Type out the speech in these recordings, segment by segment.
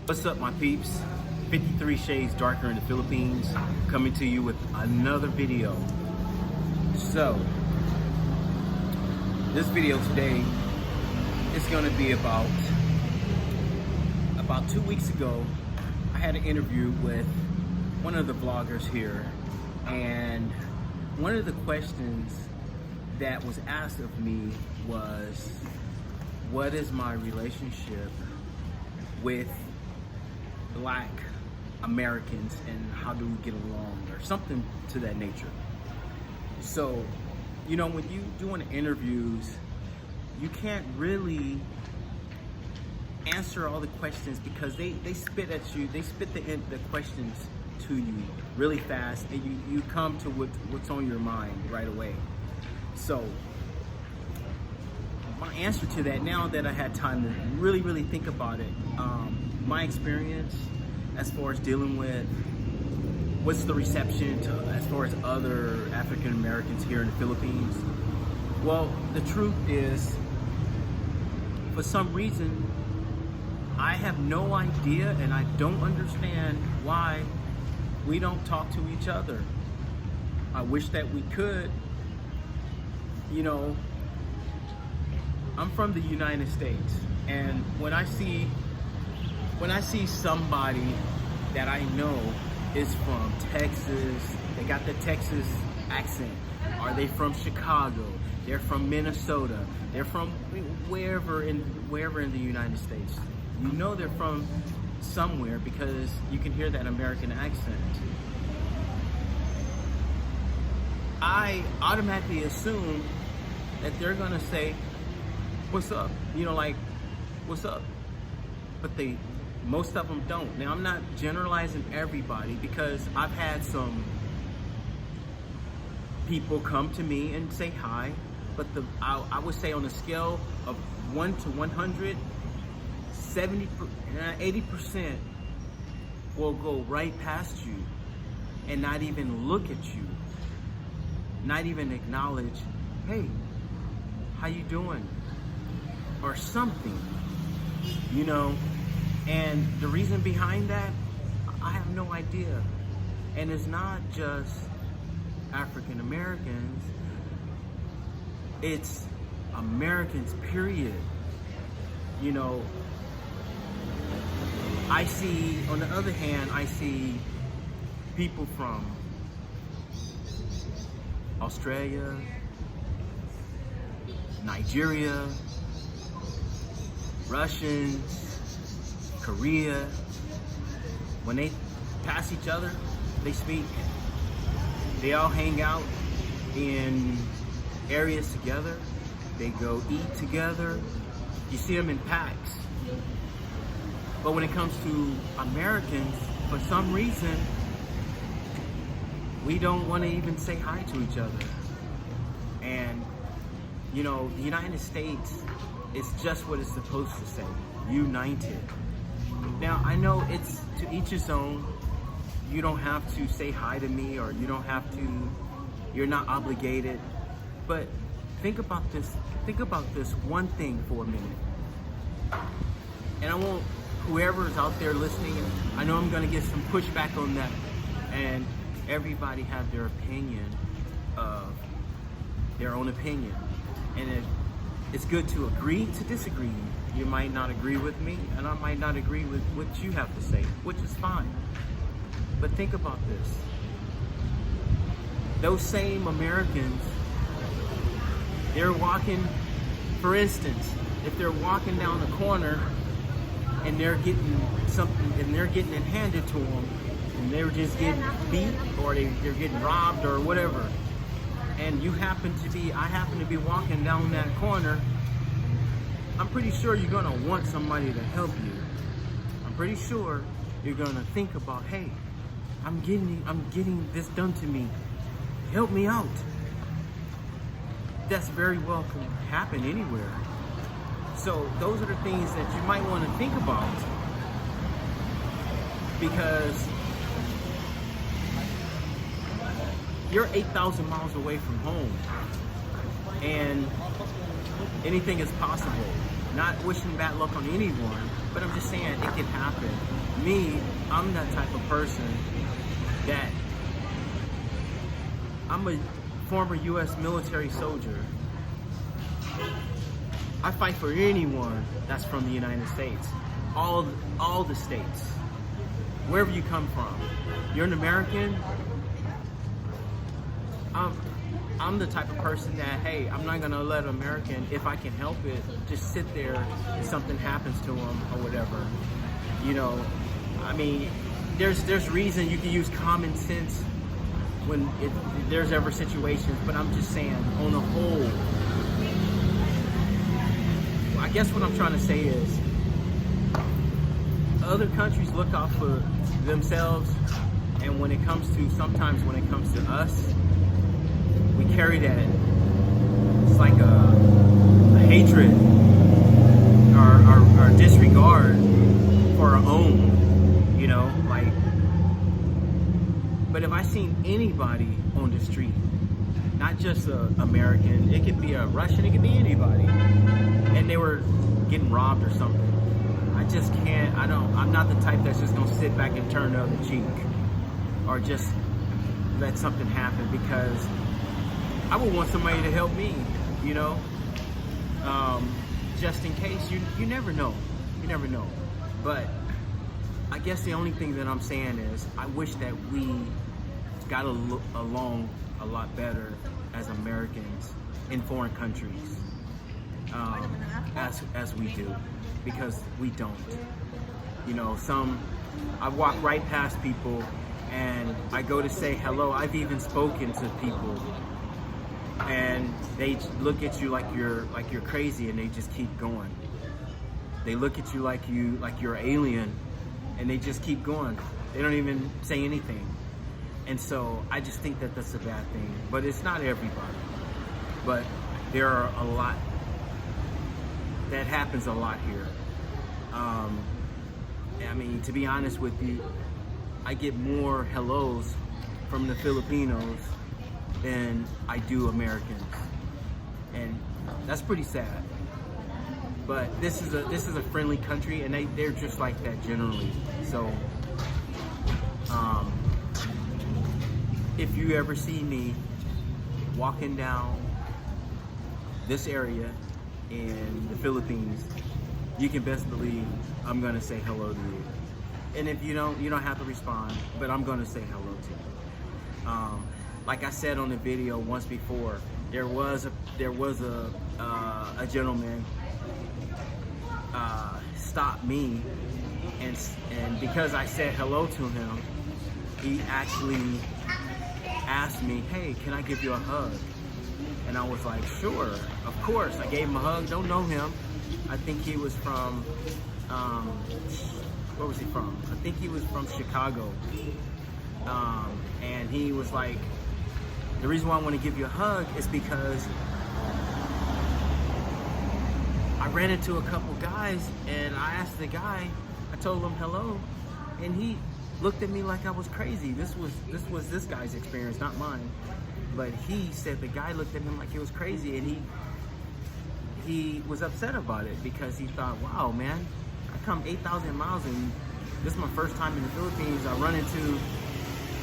What's up, my peeps? 53 Shades Darker in the Philippines, coming to you with another video. So, this video today is going to be about 2 weeks ago. I had an interview with one of the vloggers here, and one of the questions that was asked of me was, what is my relationship with Black Americans and how do we get along, or something to that nature. So, you know, when you doing interviews, you can't really answer all the questions because they spit at you, they spit the questions to you really fast, and you come to what's on your mind right away. So my answer to that, now that I had time to really think about it, my experience as far as dealing with what's the reception to, as far as other African Americans here in the Philippines. Well, the truth is, for some reason, I have no idea, and I don't understand why we don't talk to each other. I wish that we could. You know, I'm from the United States, and when I see somebody that I know is from Texas, they got the Texas accent, are they from Chicago, they're from Minnesota, they're from wherever in the United States. You know they're from somewhere because you can hear that American accent. I automatically assume that they're gonna say, what's up? You know, like, what's up? But most of them don't. Now, I'm not generalizing everybody, because I've had some people come to me and say hi, but I would say on a scale of 1 to 100, 80% will go right past you and not even look at you, not even acknowledge, hey, how you doing? Or something, you know. And the reason behind that, I have no idea. And it's not just African Americans, it's Americans, period. You know, I see, on the other hand, I see people from Australia, Nigeria, Russians, Korea. When they pass each other, they speak. They all hang out in areas together. They go eat together. You see them in packs. But when it comes to Americans, for some reason, we don't want to even say hi to each other. And, you know, the United States is just what it's supposed to say, united. Now, I know it's to each his own. You don't have to say hi to me, or you don't have to, you're not obligated. But think about this one thing for a minute. And I want whoever is out there listening, I know I'm gonna get some pushback on that, and everybody have their opinion of their own opinion. And it's good to agree to disagree. You might not agree with me, and I might not agree with what you have to say, which is fine. But think about this. Those same Americans, they're walking, for instance, if they're walking down the corner and they're getting something, and they're getting it handed to them, and they're just getting beat, or they're getting robbed or whatever, and I happen to be walking down that corner, I'm pretty sure you're gonna want somebody to help you. I'm pretty sure you're gonna think about, hey, I'm getting this done to me. Help me out. That's very well can happen anywhere. So those are the things that you might want to think about, because you're 8,000 miles away from home, and anything is possible. Not wishing bad luck on anyone, but I'm just saying it can happen. Me, I'm that type of person that I'm a former U.S. military soldier. I fight for anyone that's from the United States, all the states, wherever you come from. You're an American. I'm the type of person that, hey, I'm not gonna let an American, if I can help it, just sit there if something happens to them or whatever. You know, I mean, there's reason you can use common sense when there's ever situations, but I'm just saying, on the whole, I guess what I'm trying to say is, other countries look out for themselves, and sometimes when it comes to us, we carry that, it's like a hatred or disregard for our own, you know, like, but if I seen anybody on the street, not just an American, it could be a Russian, it could be anybody, and they were getting robbed or something, I just can't, I'm not the type that's just gonna sit back and turn the other cheek, or just let something happen, because I would want somebody to help me, you know, just in case. You never know. You never know. But I guess the only thing that I'm saying is I wish that we got along a lot better as Americans in foreign countries, as we do, because we don't. You know, I walk right past people and I go to say hello. I've even spoken to people, and they look at you like you're crazy, and they just keep going. They look at you like you're an alien, and they just keep going. They don't even say anything. And so I just think that that's a bad thing. But it's not everybody. But there are a lot that happens a lot here. I mean, to be honest with you, I get more hellos from the Filipinos than I do Americans, and that's pretty sad. But this is a friendly country, and they're just like that generally. So if you ever see me walking down this area in the Philippines, you can best believe I'm gonna say hello to you. And if you don't have to respond, but I'm gonna say hello to you. Like I said on the video once before, there was a gentleman stopped me, and because I said hello to him, he actually asked me, "Hey, can I give you a hug?" And I was like, "Sure, of course." I gave him a hug. Don't know him. I think he was from where was he from? I think he was from Chicago. And he was like, the reason why I want to give you a hug is because I ran into a couple guys, and I asked the guy, I told him hello, and he looked at me like I was crazy. This was this guy's experience, not mine. But he said the guy looked at him like he was crazy, and he was upset about it because he thought, wow, man, I come 8,000 miles, and this is my first time in the Philippines. I run into,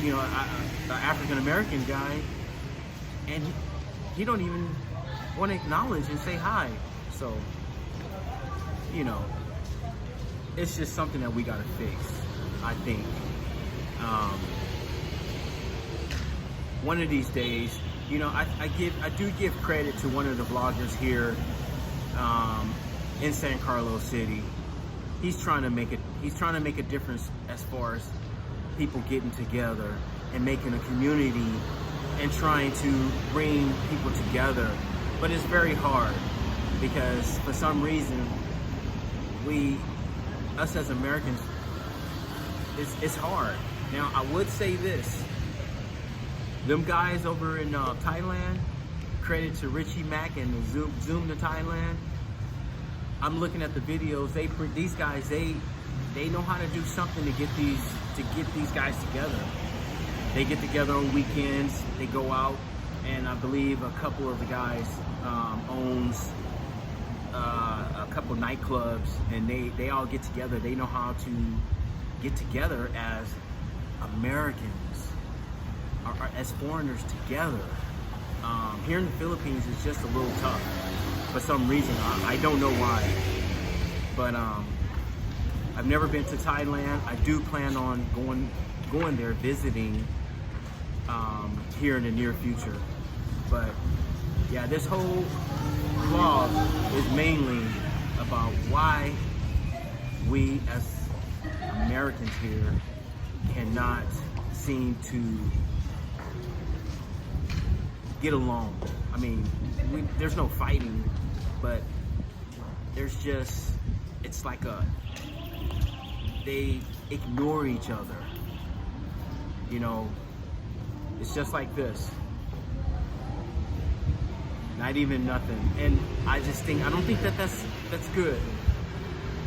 you know, an African-American guy, and he don't even want to acknowledge and say hi. So, you know, it's just something that we got to fix, I think. One of these days, you know, I do give credit to one of the vloggers here in San Carlos City. He's trying to make a difference as far as people getting together and making a community and trying to bring people together. But it's very hard because for some reason us as Americans, it's hard. Now I would say this, them guys over in Thailand, credit to Richie Mack and the Zoom to Thailand. I'm looking at the videos. These guys, they know how to do something to get these guys together. They get together on weekends. They go out, and I believe a couple of the guys owns a couple nightclubs, and they all get together. They know how to get together as Americans, or as foreigners together. Here in the Philippines, it's just a little tough for some reason. I don't know why, but I've never been to Thailand. I do plan on going there, visiting here in the near future. But yeah, this whole vlog is mainly about why we as Americans here cannot seem to get along. I mean, there's no fighting, but there's just, it's like they ignore each other. You know, it's just like this. Not even nothing. And I just think, I don't think that's good.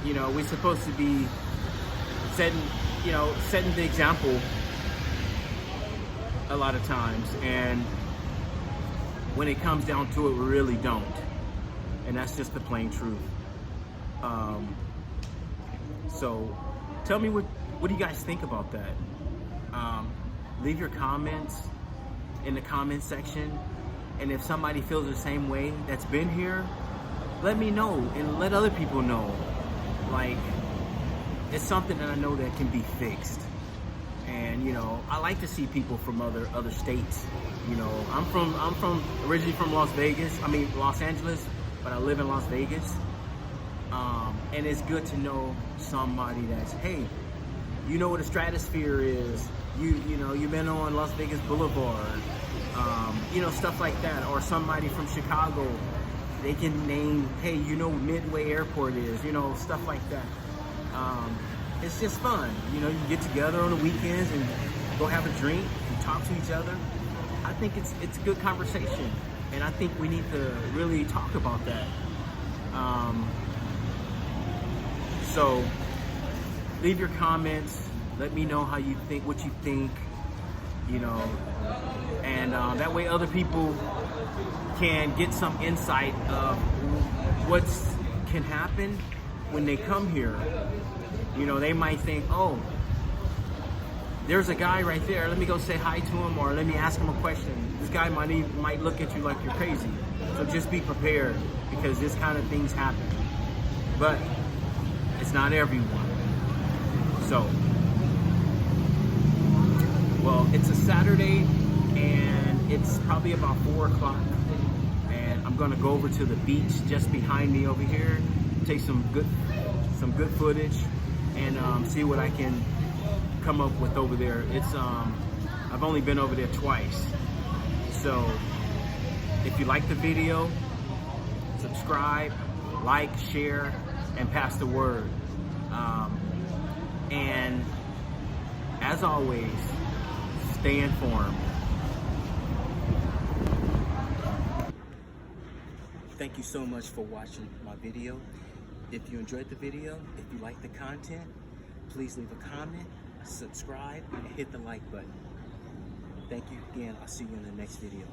You know, we're supposed to be setting the example a lot of times, and when it comes down to it, we really don't. And that's just the plain truth. So tell me what do you guys think about that? Leave your comments in the comment section. And if somebody feels the same way that's been here, let me know and let other people know. Like, it's something that I know that can be fixed. And you know, I like to see people from other states. You know, I'm originally from Los Angeles, but I live in Las Vegas. And it's good to know somebody that's, hey, you know what a stratosphere is. You know, you've been on Las Vegas Boulevard. You know, stuff like that. Or somebody from Chicago, they can name, hey, you know what Midway Airport is. You know, stuff like that. It's just fun. You know, you get together on the weekends and go have a drink and talk to each other. I think it's a good conversation, and I think we need to really talk about that. So leave your comments. Let me know how you think, what you think. You know, and that way other people can get some insight of what can happen when they come here. You know, they might think, oh, there's a guy right there. Let me go say hi to him, or let me ask him a question. This guy might look at you like you're crazy. So just be prepared, because this kind of things happen. But it's not everyone. So, well, it's a Saturday, and it's probably about 4 o'clock. And I'm gonna go over to the beach just behind me over here, take some good footage, and see what I can come up with over there. It's I've only been over there twice. So if you like the video, subscribe, like, share, and pass the word. And as always, stay informed. Thank you so much for watching my video. If you enjoyed the video, if you like the content, please leave a comment, subscribe, and hit the like button. Thank you again. I'll see you in the next video.